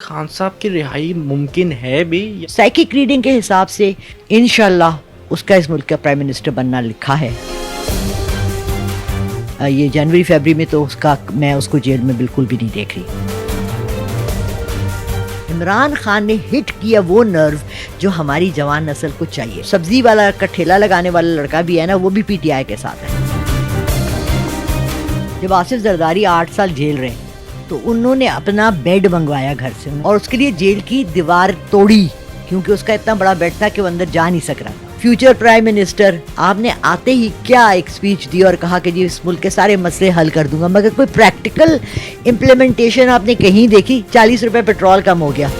खान साहब की रिहाई मुमकिन है भी? साइकिक रीडिंग के हिसाब से इंशाल्लाह उसका इस मुल्क का प्राइम मिनिस्टर बनना लिखा है। ये जनवरी फरवरी में तो मैं उसको जेल में बिल्कुल भी नहीं देख रही। इमरान खान ने हिट किया वो नर्व जो हमारी जवान नस्ल को चाहिए। सब्जी वाला का ठेला लगाने वाला लड़का भी है ना, वो भी पीटीआई के साथ है। जब आसिफ जरदारी 8 साल जेल रहे तो उन्होंने अपना बेड मंगवाया घर से और उसके लिए जेल की दीवार तोड़ी, क्योंकि उसका इतना बड़ा बेड था कि वो अंदर जा नहीं सक रहा था। फ्यूचर प्राइम मिनिस्टर, आपने आते ही क्या एक स्पीच दी और कहा कि जी इस मुल्क के सारे मसले हल कर दूंगा, मगर कोई प्रैक्टिकल इम्प्लीमेंटेशन आपने कहीं देखी? 40 रुपए पेट्रोल कम हो गया।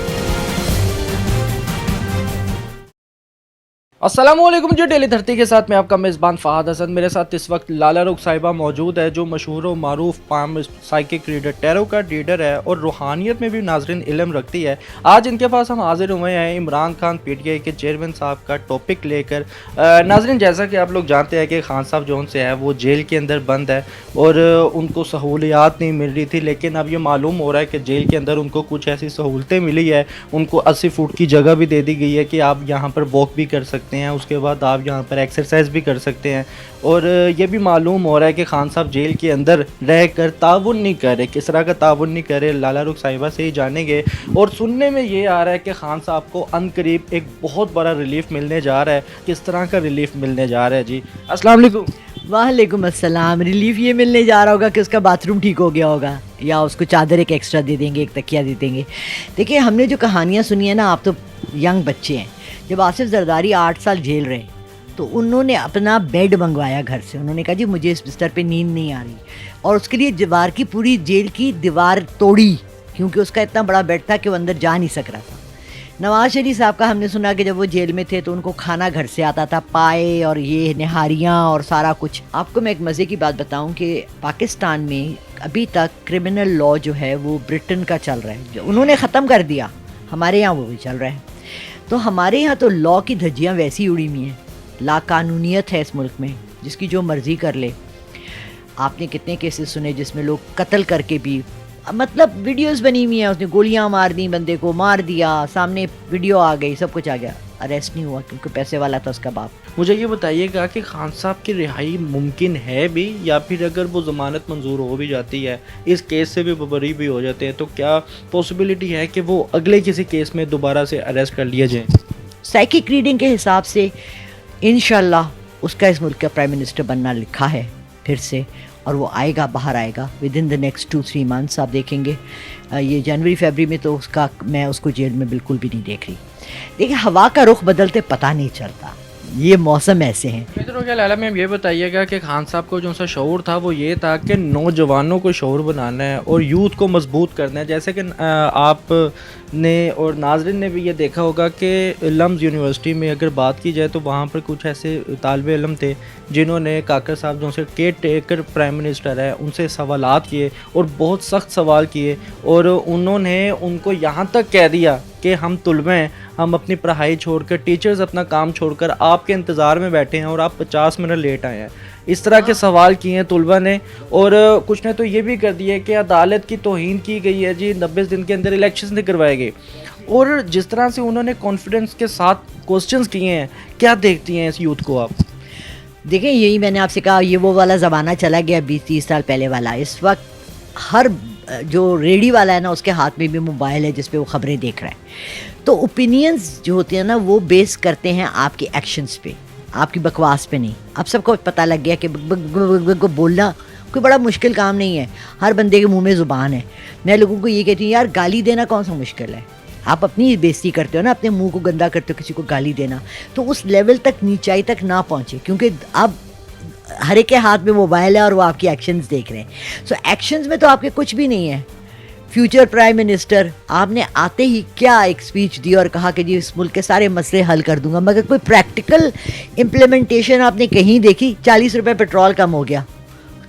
अस्सलामुअलैकुम जी, डेली धरती के साथ मैं आपका मेज़बान फ़हाद हसन। मेरे साथ इस वक्त लाला रुख साहिबा मौजूद है, जो मशहूर व मारूफ पाम साइकिक रीडर टैरो का रीडर है और रूहानियत में भी नाजरीन इल्म रखती है। आज इनके पास हम हाजिर हुए हैं इमरान खान पीटीआई के चेयरमैन साहब का टॉपिक लेकर। नाजरीन, जैसा कि आप लोग जानते हैं कि खान साहब जो उनसे है वो जेल के अंदर बंद है और उनको सहूलियात नहीं मिल रही थी, लेकिन अब ये मालूम हो रहा है कि जेल के अंदर उनको कुछ ऐसी सहूलतें मिली है। उनको 80 फुट की जगह भी दे दी गई है कि आप यहाँ पर वॉक भी कर सकते हैं, उसके बाद आप यहाँ पर एक्सरसाइज भी कर सकते हैं। और ये भी मालूम हो रहा है कि खान साहब जेल के अंदर रह कर ताउन नहीं कर रहे। किस तरह का ताउन नहीं कर रहे, लाला रुख साहिबा से ही जानेंगे। और सुनने में ये आ रहा है कि खान साहब को अनकरीब एक बहुत बड़ा रिलीफ मिलने जा रहा है। किस तरह का रिलीफ मिलने जा रहा है जी? अस्सलाम वालेकुम। वालेकुम अस्सलाम। रिलीफ ये मिलने जा रहा होगा कि उसका बाथरूम ठीक हो गया होगा, या उसको चादर एक एक्स्ट्रा दे देंगे, एक तकिया दे देंगे। देखिए, हमने जो कहानियाँ सुनी है ना, आप तो यंग बच्चे हैं। जब आसिफ जरदारी 8 साल जेल रहे तो उन्होंने अपना बेड मंगवाया घर से। उन्होंने कहा जी मुझे इस बिस्तर पे नींद नहीं आ रही, और उसके लिए दीवार की पूरी जेल की दीवार तोड़ी, क्योंकि उसका इतना बड़ा बेड था कि वो अंदर जा नहीं सक रहा था। नवाज शरीफ साहब का हमने सुना कि जब वो जेल में थे तो उनको खाना घर से आता था, पाए और ये निहारियाँ और सारा कुछ। आपको मैं एक मज़े की बात बताऊं कि पाकिस्तान में अभी तक क्रिमिनल लॉ जो है वो ब्रिटेन का चल रहा है, जो उन्होंने ख़त्म कर दिया। हमारे यहाँ वो भी चल रहा है। तो हमारे यहाँ तो लॉ की धज्जियाँ वैसी उड़ी हुई हैं, लाकानूनियत है इस मुल्क में, जिसकी जो मर्ज़ी कर ले। आपने कितने केसेस सुने जिसमें लोग कत्ल करके भी, मतलब वीडियोस बनी हुई हैं, उसने गोलियां मार दी, बंदे को मार दिया, सामने वीडियो आ गई, सब कुछ आ गया, अरेस्ट नहीं हुआ क्योंकि पैसे वाला था उसका बाप। मुझे ये बताइएगा कि खान साहब की रिहाई मुमकिन है भी, या फिर अगर वो ज़मानत मंजूर हो भी जाती है, इस केस से भी बरी भी हो जाते हैं, तो क्या पॉसिबिलिटी है कि वो अगले किसी केस में दोबारा से अरेस्ट कर लिए जाएँ? साइकिक रीडिंग के हिसाब से इंशाल्लाह उसका इस मुल्क का प्राइम मिनिस्टर बनना लिखा है फिर से, और वो आएगा, बाहर आएगा with in the next 2-3 months. आप देखेंगे ये जनवरी फरवरी में तो मैं उसको जेल में बिल्कुल भी नहीं देख रही। देखिए, हवा का रुख बदलते पता नहीं चलता, ये मौसम ऐसे हैं। मित्रों के लाला में ये बताइएगा कि खान साहब को जो सा शऊर था वो ये था कि नौजवानों को शऊर बनाना है और यूथ को मजबूत करना है। जैसे कि आप ने और नाजरीन ने भी ये देखा होगा कि लम्स यूनिवर्सिटी में अगर बात की जाए तो वहाँ पर कुछ ऐसे तालिब इल्म थे जिन्होंने काकर साहब जो से केयर टेकर प्राइम मिनिस्टर है उनसे सवालात किए और बहुत सख्त सवाल किए, और उन्होंने उनको यहाँ तक कह दिया कि हम तुलबे हैं, हम अपनी पढ़ाई छोड़कर, टीचर्स अपना काम छोड़कर आपके इंतज़ार में बैठे हैं और आप 50 मिनट लेट आए हैं। इस तरह के सवाल किए हैं तुलबा ने। और कुछ ने तो ये भी कर दिया कि अदालत की तौहीन की गई है जी, 90 दिन के अंदर इलेक्शन नहीं करवाए गए। और जिस तरह से उन्होंने कॉन्फिडेंस के साथ क्वेश्चंस किए हैं, क्या देखती हैं इस यूथ को आप? देखें, यही मैंने आपसे कहा, ये वो वाला ज़माना चला गया 20-30 साल पहले वाला। इस वक्त हर जो रेडी वाला है ना, उसके हाथ में भी मोबाइल है जिस पे वो ख़बरें देख रहा है। तो ओपिनियंस जो होते हैं ना, वो बेस करते हैं आपके एक्शंस पे, आपकी बकवास पे नहीं। अब सबको पता लग गया कि को बोलना कोई बड़ा मुश्किल काम नहीं है, हर बंदे के मुंह में ज़ुबान है। मैं लोगों को ये कहती हूँ, यार गाली देना कौन सा मुश्किल है? आप अपनी बेइज्जती करते हो ना, अपने मुंह को गंदा करते हो, किसी को गाली देना, तो उस लेवल तक, नीचाई तक ना पहुँचे, क्योंकि अब हर एक के हाथ में मोबाइल है और वो आपकी एक्शंस देख रहे हैं। सो एक्शंस में तो आपके कुछ भी नहीं है। फ्यूचर प्राइम मिनिस्टर, आपने आते ही क्या एक स्पीच दी और कहा कि जी इस मुल्क के सारे मसले हल कर दूंगा, मगर कोई प्रैक्टिकल इम्प्लीमेंटेशन आपने कहीं देखी? 40 रुपए पेट्रोल कम हो गया।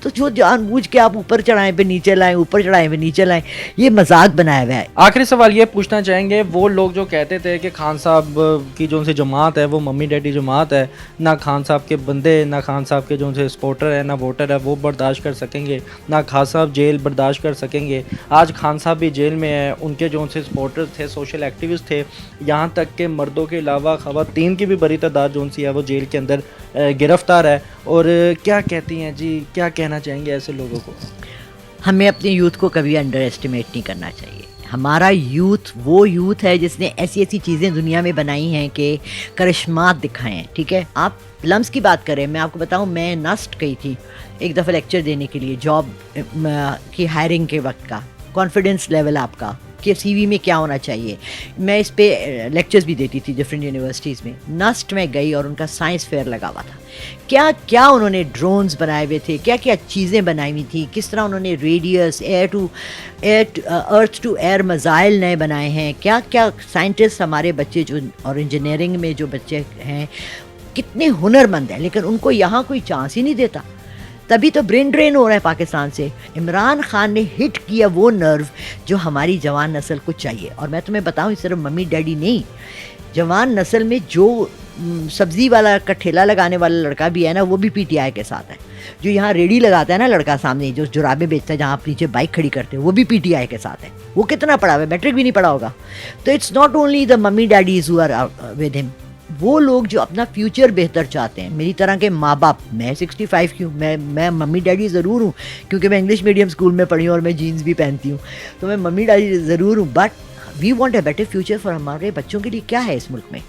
تو جو जानबूझ के आप ऊपर चढ़ाएं पे नीचे लाएं, ऊपर चढ़ाएं पे नीचे लाएं, ये मजाक बनाया हुआ है. आखिरी सवाल ये पूछना चाहेंगे, वो लोग जो कहते थे कि खान साहब की जो उनसे जमात है वो मम्मी डैडी जमात है, ना खान साहब के बंदे ना खान साहब के जो उनसे सपोर्टर है ना वोटर है वो बर्दाश्त कर सकेंगे, ना खान साहब जेल बर्दाश्त कर सकेंगे. आज खान साहब भी जेल में है, उनके जो उनसे सपोर्टर थे, सोशल एक्टिविस्ट थे, यहाँ तक कि मर्दों के अलावा ख़वातीन की भी बड़ी तादाद जो सी है वो जेल के अंदर गिरफ़्तार है. और क्या कहती हैं जी, क्या कहना चाहेंगे ऐसे लोगों को? हमें अपने यूथ को कभी अंडर एस्टिमेट नहीं करना चाहिए. हमारा यूथ वो यूथ है जिसने ऐसी ऐसी चीज़ें दुनिया में बनाई हैं कि करिश्मात दिखाए हैं. ठीक है, आप प्लम्स की बात करें, मैं आपको बताऊं, मैं नस्ट गई थी एक दफ़ा लेक्चर देने के लिए, जॉब की हायरिंग के वक्त का कॉन्फिडेंस लेवल आपका कि सीवी में क्या होना चाहिए. मैं इस पे लेक्चर्स भी देती थी डिफरेंट यूनिवर्सिटीज़ में. नस्ट में गई और उनका साइंस फेयर लगा हुआ था. क्या क्या उन्होंने ड्रोन्स बनाए हुए थे, क्या क्या चीज़ें बनाई हुई थी, किस तरह उन्होंने radius earth to air missile नए बनाए हैं, क्या क्या साइंटिस्ट हमारे बच्चे जो और इंजीनियरिंग में जो बच्चे हैं कितने हुनरमंद हैं, लेकिन उनको यहाँ कोई चांस ही नहीं देता. तभी तो ब्रेन ड्रेन हो रहा है पाकिस्तान से. इमरान खान ने हिट किया वो नर्व जो हमारी जवान नस्ल को चाहिए. और मैं तुम्हें बताऊं, सिर्फ मम्मी डैडी नहीं, जवान नस्ल में जो सब्ज़ी वाला का ठेला लगाने वाला लड़का भी है ना, वो भी पीटीआई के साथ है. जो यहाँ रेडी लगाता है ना लड़का, सामने जो जुराबे बेचता है, जहाँ आप नीचे बाइक खड़ी करते हैं, वो भी पीटीआई के साथ है. वो कितना पढ़ा हुआ है, मैट्रिक भी नहीं पढ़ा होगा. तो it's not only the mummy daddies who are with him. वो लोग जो अपना फ्यूचर बेहतर चाहते हैं, मेरी तरह के माँ बाप, मैं 65 की हूँ, मैं मम्मी डैडी ज़रूर हूँ क्योंकि मैं इंग्लिश मीडियम स्कूल में पढ़ी हूँ और मैं जीन्स भी पहनती हूँ, तो मैं मम्मी डैडी ज़रूर हूँ. But we want a better future for हमारे बच्चों के लिए. क्या है इस मुल्क में,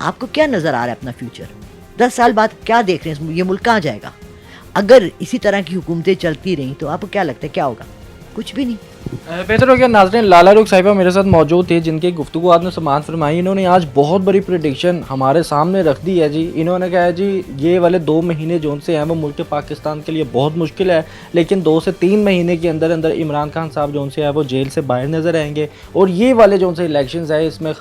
आपको क्या नज़र आ रहा है अपना फ्यूचर? 10 साल बाद क्या देख रहे हैं, ये मुल्क कहाँ जाएगा? अगर इसी तरह की हुकूमतें चलती रहीं तो आपको क्या लगता है क्या होगा? कुछ भी नहीं. बेहतर हो गया. नाज़रीन, लाला रुख साहिबा मेरे साथ मौजूद थे जिनकी गुफ्तगू आपने समाअत फरमाई. इन्होंने आज बहुत बड़ी प्रेडिक्शन हमारे सामने रख दी है जी. इन्होंने कहा है जी ये वाले 2 महीने जो से हैं वो मुल्क पाकिस्तान के लिए बहुत मुश्किल है, लेकिन 2 से 3 महीने के अंदर अंदर इमरान खान साहब जो से हैं वो जेल से बाहर नज़र आएंगे. और ये वाले जो से इलेक्शंस है इसमें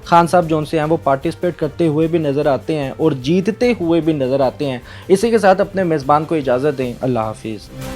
खान साहब जो से हैं वो पार्टिसिपेट करते हुए भी नज़र आते हैं और जीतते हुए भी नज़र आते हैं. इसी के साथ अपने मेज़बान को इजाज़त दें. अल्लाह हाफिज़.